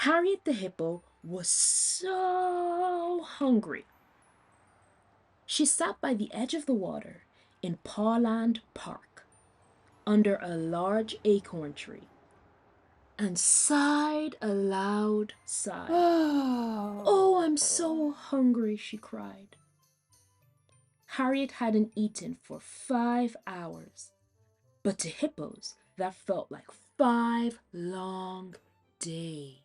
Harriet the hippo was so hungry. She sat by the edge of the water in Pawland Park under a large acorn tree and sighed a loud sigh. Oh, I'm so hungry, she cried. Harriet hadn't eaten for 5 hours, but to hippos that felt like 5 long days.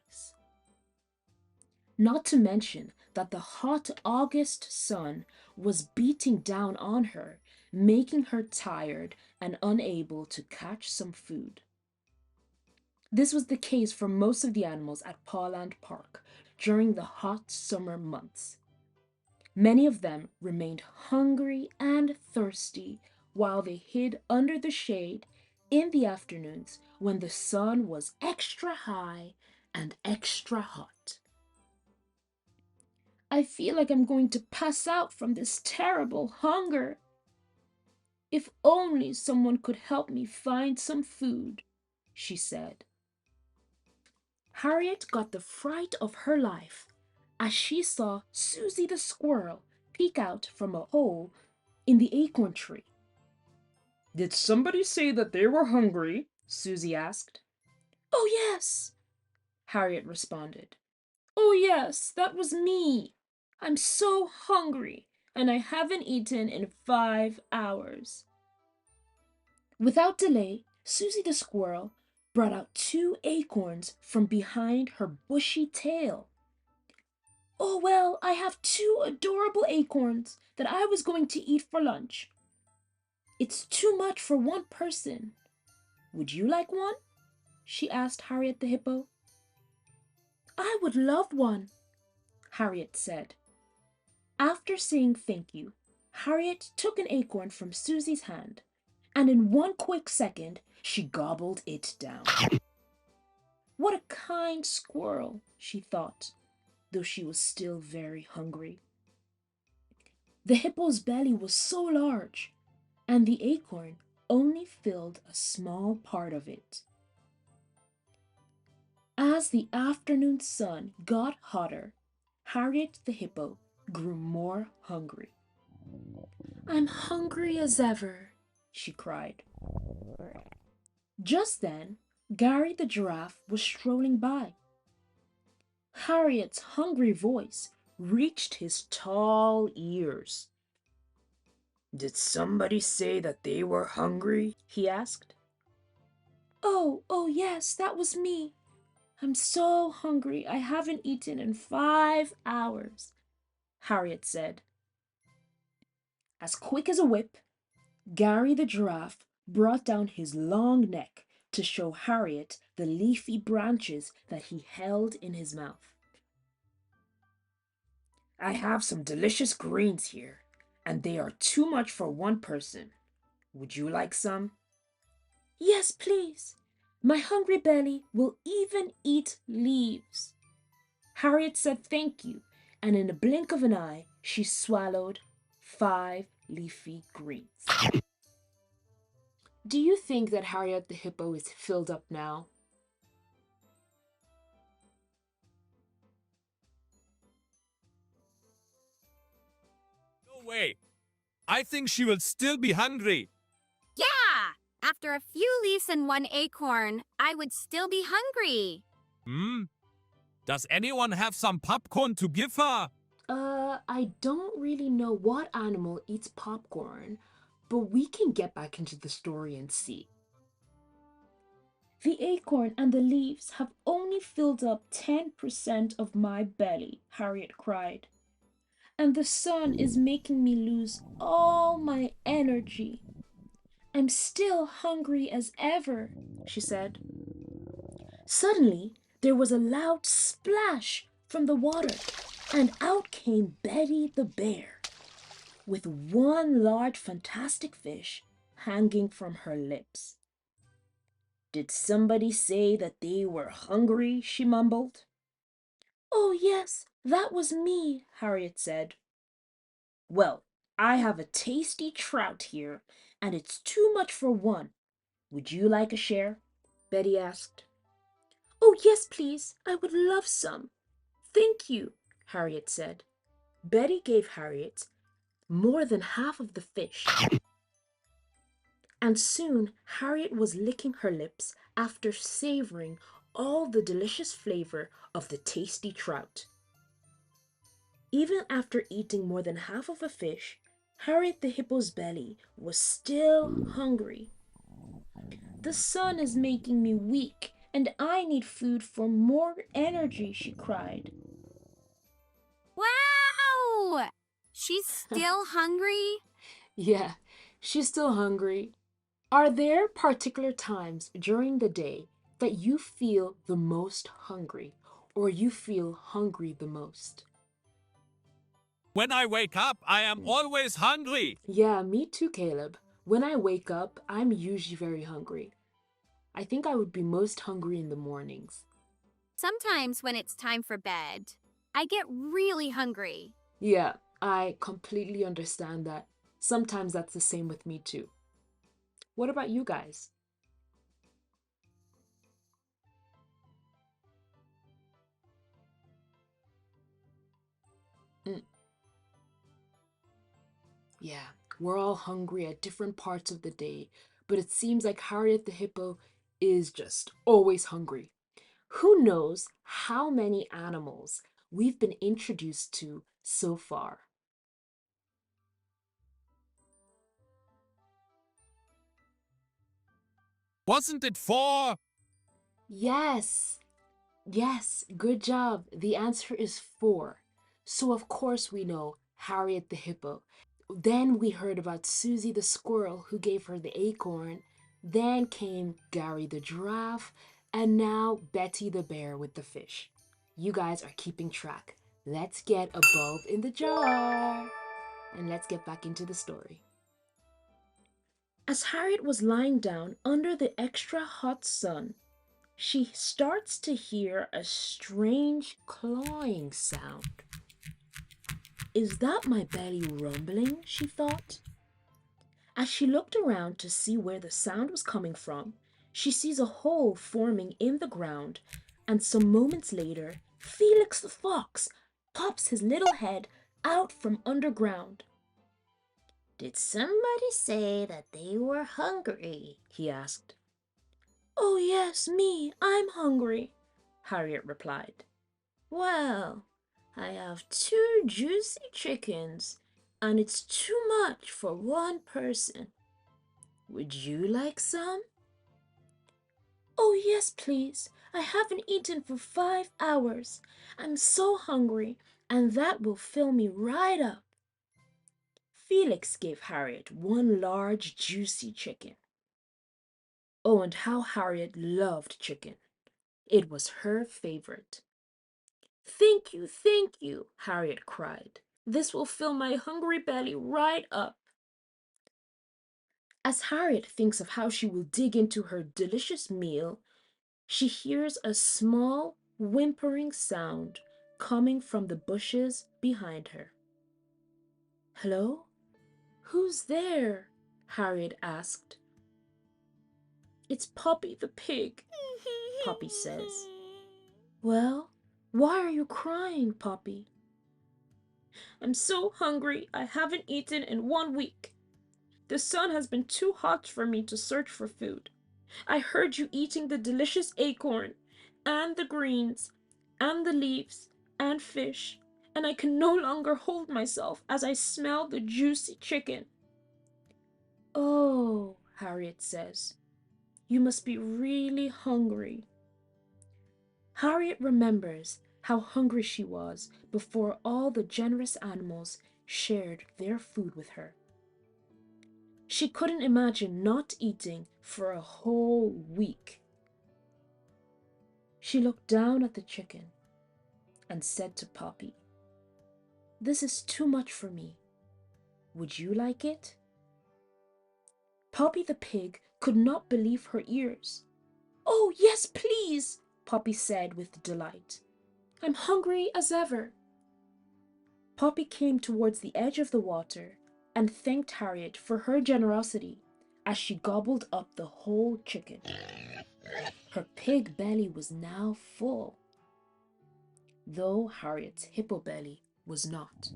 Not to mention that the hot August sun was beating down on her, making her tired and unable to catch some food. This was the case for most of the animals at Pawland Park during the hot summer months. Many of them remained hungry and thirsty while they hid under the shade in the afternoons when the sun was extra high and extra hot. I feel like I'm going to pass out from this terrible hunger. If only someone could help me find some food, she said. Harriet got the fright of her life as she saw Susie the squirrel peek out from a hole in the acorn tree. Did somebody say that they were hungry? Susie asked. Oh, yes, Harriet responded. Oh, yes, that was me. I'm so hungry, and I haven't eaten in 5 hours. Without delay, Susie the squirrel brought out 2 acorns from behind her bushy tail. Oh, well, I have 2 adorable acorns that I was going to eat for lunch. It's too much for one person. Would you like one? She asked Harriet the hippo. I would love one, Harriet said. After saying thank you, Harriet took an acorn from Susie's hand, and in one quick second, she gobbled it down. What a kind squirrel, she thought, though she was still very hungry. The hippo's belly was so large, and the acorn only filled a small part of it. As the afternoon sun got hotter, Harriet the hippo grew more hungry. I'm hungry as ever, she cried. Just then, Gary the giraffe was strolling by. Harriet's hungry voice reached his tall ears. Did somebody say that they were hungry? He asked. Oh, yes, that was me. I'm so hungry I haven't eaten in 5 hours, Harriet said. As quick as a whip, Gary the giraffe brought down his long neck to show Harriet the leafy branches that he held in his mouth. I have some delicious greens here, and they are too much for one person. Would you like some? Yes, please. My hungry belly will even eat leaves. Harriet said thank you, and in a blink of an eye, she swallowed 5 leafy greens. Do you think that Harriet the hippo is filled up now? No way. I think she will still be hungry. Yeah! After a few leaves and 1 acorn, I would still be hungry. Does anyone have some popcorn to give her? I don't really know what animal eats popcorn, but we can get back into the story and see. The acorn and the leaves have only filled up 10% of my belly, Harriet cried. And the sun is making me lose all my energy. I'm still hungry as ever, she said. Suddenly, there was a loud splash from the water, and out came Betty the bear, with 1 large fantastic fish hanging from her lips. Did somebody say that they were hungry? She mumbled. Oh, yes, that was me, Harriet said. Well, I have a tasty trout here, and it's too much for one. Would you like a share? Betty asked. "Oh, yes, please. I would love some." "Thank you," Harriet said. Betty gave Harriet more than half of the fish, and soon Harriet was licking her lips after savoring all the delicious flavor of the tasty trout. Even after eating more than half of a fish, Harriet the hippo's belly was still hungry. "The sun is making me weak, and I need food for more energy," she cried. Wow! She's still hungry? Yeah, she's still hungry. Are there particular times during the day that you feel the most hungry or you feel hungry the most? When I wake up, I am always hungry. Yeah, me too, Caleb. When I wake up, I'm usually very hungry. I think I would be most hungry in the mornings. Sometimes when it's time for bed, I get really hungry. Yeah, I completely understand that. Sometimes that's the same with me too. What about you guys? Mm, yeah, we're all hungry at different parts of the day, but it seems like Harriet the hippo is just always hungry. Who knows how many animals we've been introduced to so far? Wasn't it 4? Yes, yes, good job. The answer is four. So, of course, we know Harriet the hippo. Then we heard about Susie the squirrel who gave her the acorn. Then came Gary the giraffe. And now Betty the bear with the fish. You guys are keeping track. Let's get a bulb in the jar. And let's get back into the story. As Harriet was lying down under the extra hot sun, she starts to hear a strange clawing sound. "Is that my belly rumbling?" she thought. As she looked around to see where the sound was coming from, she sees a hole forming in the ground, and some moments later, Felix the fox pops his little head out from underground. "Did somebody say that they were hungry?" he asked. "Oh, yes, me. I'm hungry," Harriet replied. "Well, I have 2 juicy chickens, and it's too much for one person. Would you like some?" "Oh, yes, please. I haven't eaten for 5 hours. I'm so hungry, and that will fill me right up." Felix gave Harriet one large, juicy chicken. Oh, and how Harriet loved chicken. It was her favorite. Thank you," Harriet cried. "This will fill my hungry belly right up." As Harriet thinks of how she will dig into her delicious meal, she hears a small, whimpering sound coming from the bushes behind her. "Hello? Who's there?" Harriet asked. "It's Poppy the pig," Poppy says. "Well, why are you crying, Poppy?" "I'm so hungry. I haven't eaten in 1 week. The sun has been too hot for me to search for food. I heard you eating the delicious acorn, and the greens, and the leaves, and fish, and I can no longer hold myself as I smell the juicy chicken." "Oh," Harriet says, "you must be really hungry." Harriet remembers how hungry she was before all the generous animals shared their food with her. She couldn't imagine not eating for a whole week. She looked down at the chicken and said to Poppy, "This is too much for me. Would you like it?" Poppy the pig could not believe her ears. "Oh, yes, please," Poppy said with delight. "I'm hungry as ever." Poppy came towards the edge of the water and thanked Harriet for her generosity as she gobbled up the whole chicken. Her pig belly was now full, though Harriet's hippo belly was not.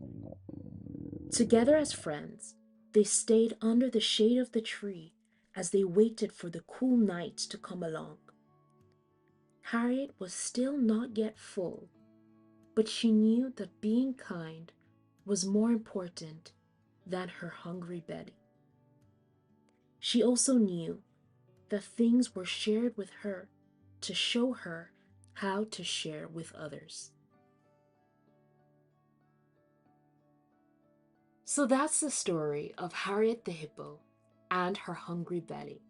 Together as friends, they stayed under the shade of the tree as they waited for the cool night to come along. Harriet was still not yet full, but she knew that being kind was more important than her hungry belly. She also knew that things were shared with her to show her how to share with others. So that's the story of Harriet the hippo and her hungry belly.